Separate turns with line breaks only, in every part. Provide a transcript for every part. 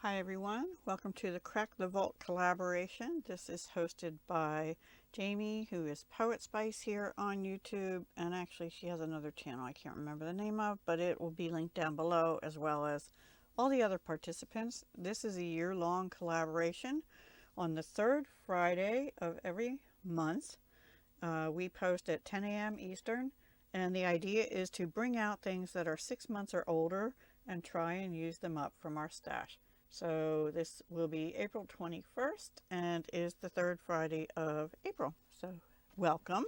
Hi everyone, welcome to the Crack the Vault collaboration. This is hosted by Jamie, who is Poetspice here on YouTube, and actually she has another channel I can't remember the name of, but it will be linked down below, as well as all the other participants. This is a year-long collaboration. On the third Friday of every month, we post at 10 a.m. Eastern, and the idea is to bring out things that are 6 months or older and try and use them up from our stash. So this will be April 21st and is the third Friday of April. So welcome.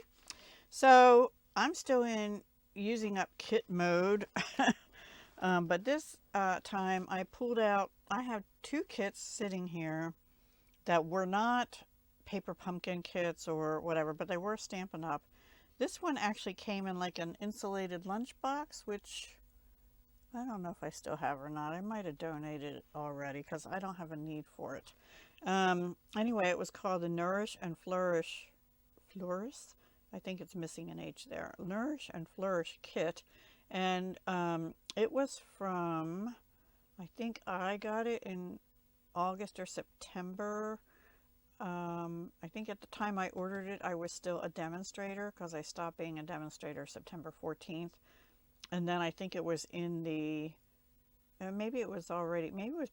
So I'm still in using up kit mode, but this time I pulled out, I have two kits sitting here that were not paper pumpkin kits or whatever, but they were Stampin' Up. This one actually came in like an insulated lunchbox, which I don't know if I still have or not. I might have donated it already because I don't have a need for it. Anyway, it was called the Nourish and Flourish. I think it's missing an H there. Nourish and Flourish kit. And it was from, I think I got it in August or September. I think at the time I ordered it, I was still a demonstrator because I stopped being a demonstrator September 14th. And then I think it was in the, maybe it was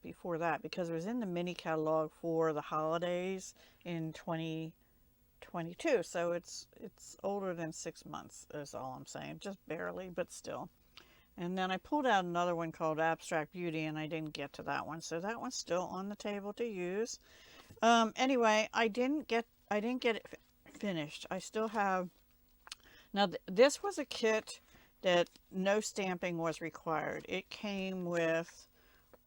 before that, because it was in the mini catalog for the holidays in 2022. So it's older than 6 months is all I'm saying, just barely, but still. And then I pulled out another one called Abstract Beauty, and I didn't get to that one. So that one's still on the table to use. Anyway, I didn't get it finished. I still have, now this was a kit that no stamping was required. It came with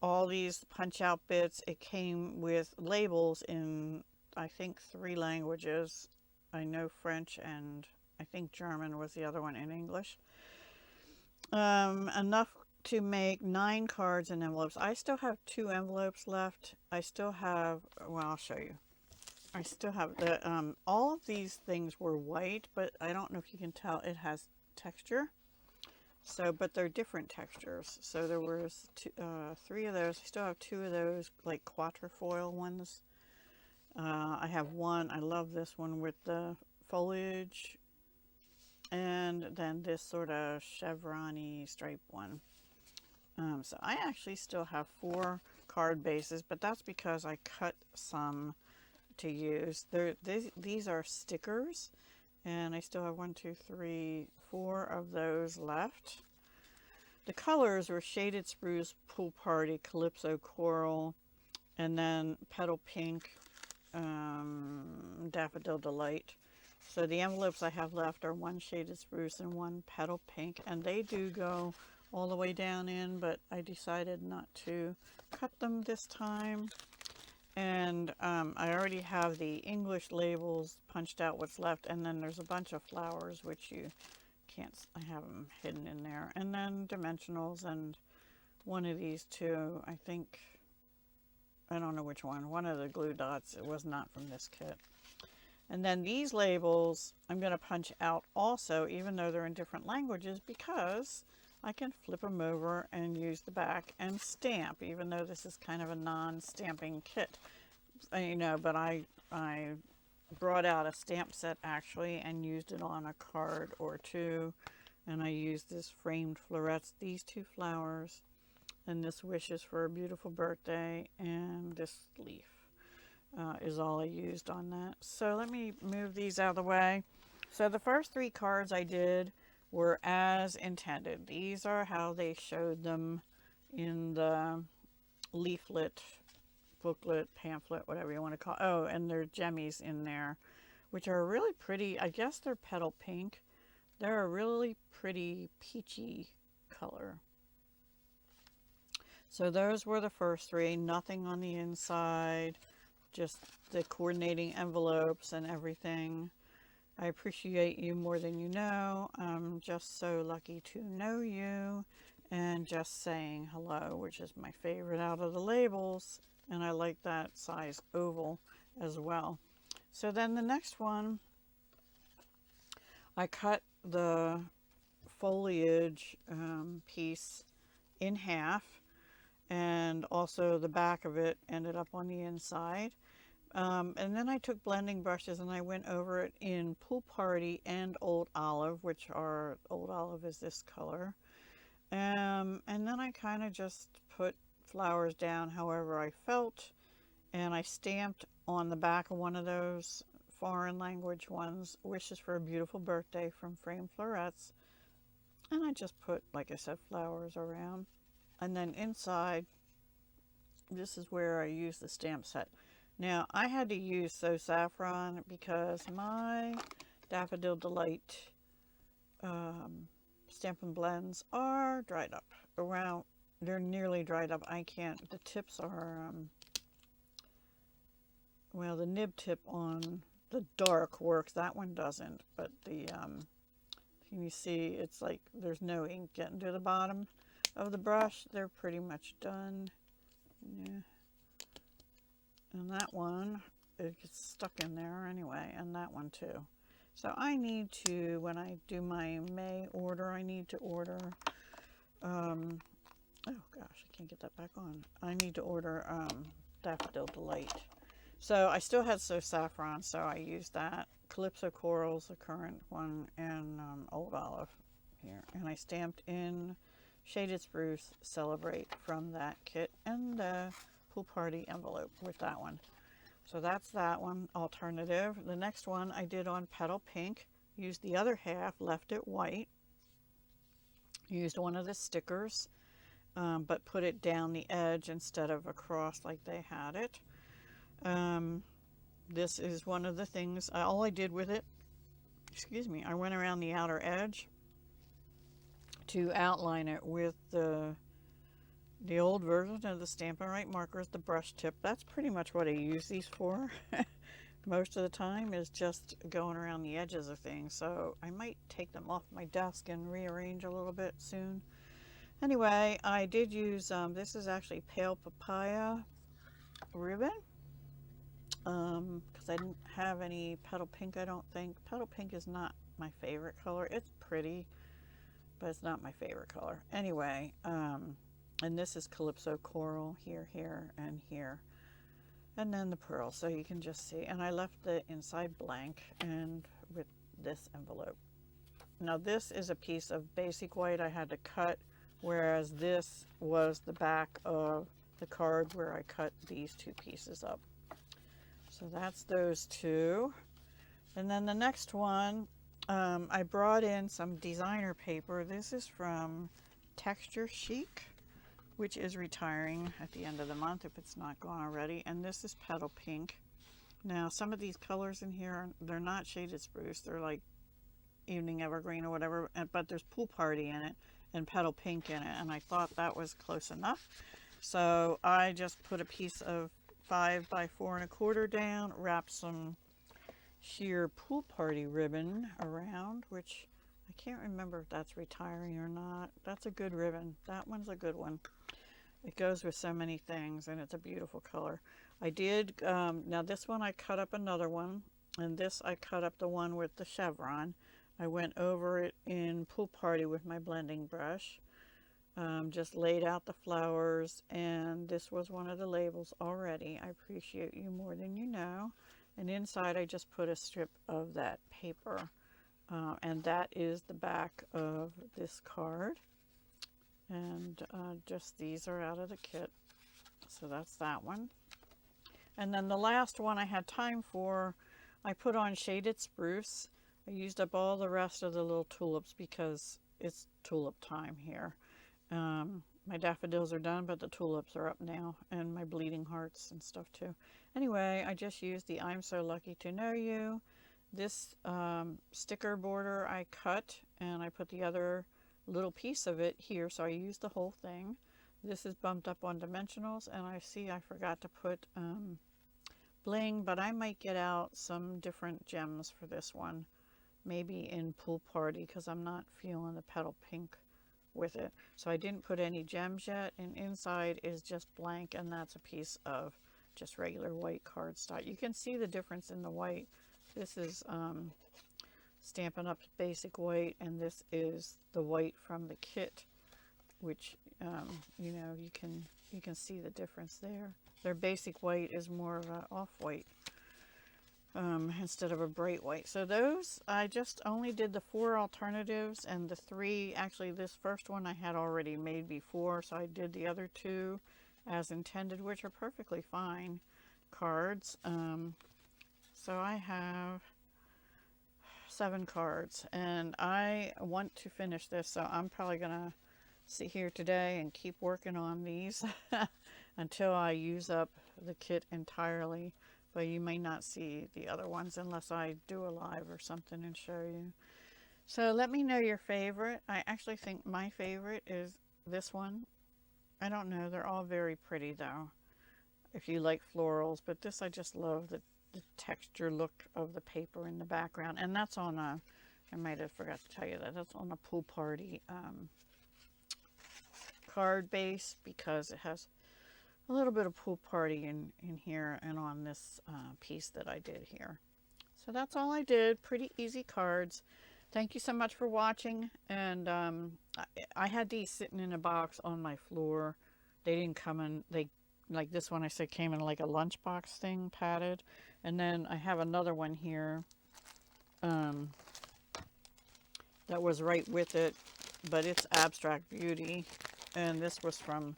all these punch out bits. It came with labels in, I think, 3 languages. I know French and I think German was the other one in English. Enough to make 9 cards and envelopes. I still have 2 envelopes left. I still have, well, I'll show you. I still have the, all of these things were white, but I don't know if you can tell, it has texture. So, but they're different textures. So there was 3 of those. I still have 2 of those, like quatrefoil ones. I have one. I love this one with the foliage, and then this sort of chevron-y stripe one. So I actually still have 4 card bases, but that's because I cut some to use. These are stickers. And I still have 1, 2, 3, 4 of those left. The colors were Shaded Spruce, Pool Party, Calypso Coral, and then Petal Pink, Daffodil Delight. So the envelopes I have left are 1 Shaded Spruce and 1 Petal Pink, and they do go all the way down in, but I decided not to cut them this time. And I already have the English labels punched out what's left, and then there's a bunch of flowers which you can't, I have them hidden in there, and then dimensionals, and one of these two, I think, I don't know which one of the glue dots. It was not from this kit. And then these labels I'm going to punch out also, even though they're in different languages, because I can flip them over and use the back and stamp, even though this is kind of a non-stamping kit. You know, but I brought out a stamp set actually and used it on a card or 2. And I used this framed florets, these 2 flowers, and this wishes for a beautiful birthday, and this leaf is all I used on that. So let me move these out of the way. So the first 3 cards I did were as intended. These are how they showed them in the leaflet, booklet, pamphlet, whatever you want to call it. Oh, and there are gemmies in there, which are really pretty. I guess they're petal pink. They're a really pretty peachy color. So those were the first 3. Nothing on the inside, just the coordinating envelopes and everything. I appreciate you more than you know. I'm just so lucky to know you. And just saying hello, which is my favorite out of the labels. And I like that size oval as well. So then the next one, I cut the foliage piece in half. and also the back of it ended up on the inside. And then I took blending brushes and I went over it in Pool Party and Old Olive, which are, Old Olive is this color. And then I kind of just put flowers down however I felt, and I stamped on the back of one of those foreign language ones, Wishes for a Beautiful Birthday from Frame Florets. And I just put, like I said, flowers around. And then inside, this is where I use the stamp set. Now, I had to use So Saffron because my Daffodil Delight Stampin' Blends are dried up. They're nearly dried up. I can't, the tips are, well, the nib tip on the dark works. That one doesn't, but the, can you see, it's like there's no ink getting to the bottom of the brush. They're pretty much done. Yeah. And that one, it gets stuck in there anyway, and that one too. So I need to, when I do my May order, I need to order, oh gosh, I can't get that back on. I need to order Daffodil Delight. So I still had So Saffron, so I used that. Calypso Coral's the current one, and Old Olive here. And I stamped in Shaded Spruce Celebrate from that kit, and Pool Party envelope with that one. So that's that one, alternative. The next one I did on Petal Pink, used the other half, left it white, used one of the stickers, but put it down the edge instead of across like they had it. This is one of the things, all I did with it, excuse me, I went around the outer edge to outline it with the old version of the Stampin' Right markers, the brush tip. That's pretty much what I use these for. Most of the time is just going around the edges of things. So I might take them off my desk and rearrange a little bit soon. Anyway, I did use, this is actually Pale Papaya ribbon. Because I didn't have any Petal Pink, I don't think. Petal Pink is not my favorite color. It's pretty, but it's not my favorite color. Anyway, and this is Calypso Coral here, here, and here. And then the pearl, so you can just see. And I left the inside blank and with this envelope. Now this is a piece of basic white I had to cut, whereas this was the back of the card where I cut these two pieces up. So that's those two. And then the next one, I brought in some designer paper. This is from Texture Chic, which is retiring at the end of the month if it's not gone already. And this is Petal Pink. Now some of these colors in here, they're not Shaded Spruce, they're like Evening Evergreen or whatever, but there's Pool Party in it and Petal Pink in it, and I thought that was close enough. So I just put a piece of 5 by 4 1/4 down, wrapped some sheer Pool Party ribbon around, which I can't remember if that's retiring or not. That's a good ribbon. That one's a good one. It goes with so many things, and it's a beautiful color. I did, now this one I cut up another one, and this I cut up the one with the chevron. I went over it in Pool Party with my blending brush. Just laid out the flowers, and this was one of the labels already. I appreciate you more than you know. And inside I just put a strip of that paper, and that is the back of this card. And just these are out of the kit, so that's that one. And then the last one I had time for, I put on Shaded Spruce. I used up all the rest of the little tulips because it's tulip time here. My daffodils are done, but the tulips are up now, and my bleeding hearts and stuff too. Anyway, I just used the I'm So Lucky to Know You. This sticker border I cut, and I put the other little piece of it here, so I used the whole thing. This is bumped up on dimensionals, and I see I forgot to put bling, but I might get out some different gems for this one, maybe in Pool Party, because I'm not feeling the Petal Pink with it. So I didn't put any gems yet, and inside is just blank, and that's a piece of just regular white cardstock. You can see the difference in the white. This is Stampin' Up! Basic White, and this is the white from the kit. which you know, you can see the difference there. Their basic white is more of a off-white instead of a bright white. So those, I just only did the 4 alternatives, and the 3, actually this first one I had already made before, so I did the other 2 as intended, which are perfectly fine cards. So I have 7 cards, and I want to finish this, so I'm probably gonna sit here today and keep working on these until I use up the kit entirely. But you may not see the other ones unless I do a live or something and show you. So let me know your favorite. I actually think my favorite is this one. I don't know, they're all very pretty though, if you like florals, but this, I just love the texture look of the paper in the background. And that's on a, I might have forgot to tell you that, that's on a Pool Party card base, because it has a little bit of Pool Party in here and on this piece that I did here. So that's all I did. Pretty easy cards. Thank you so much for watching. And I had these sitting in a box on my floor. They didn't come in, they, like this one I said came in like a lunchbox thing, padded. And then I have another one here that was right with it, but it's Abstract Beauty, and this was from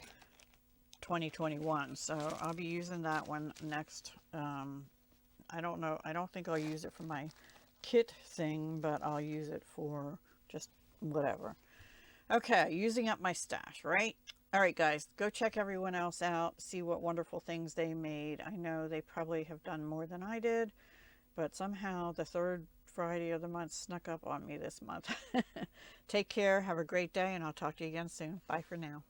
2021, so I'll be using that one next. I don't know, I don't think I'll use it for my kit thing, but I'll use it for just whatever. Okay, using up my stash, right? All right, guys, go check everyone else out, see what wonderful things they made. I know they probably have done more than I did, but somehow the 3rd Friday of the month snuck up on me this month. Take care, have a great day, and I'll talk to you again soon. Bye for now.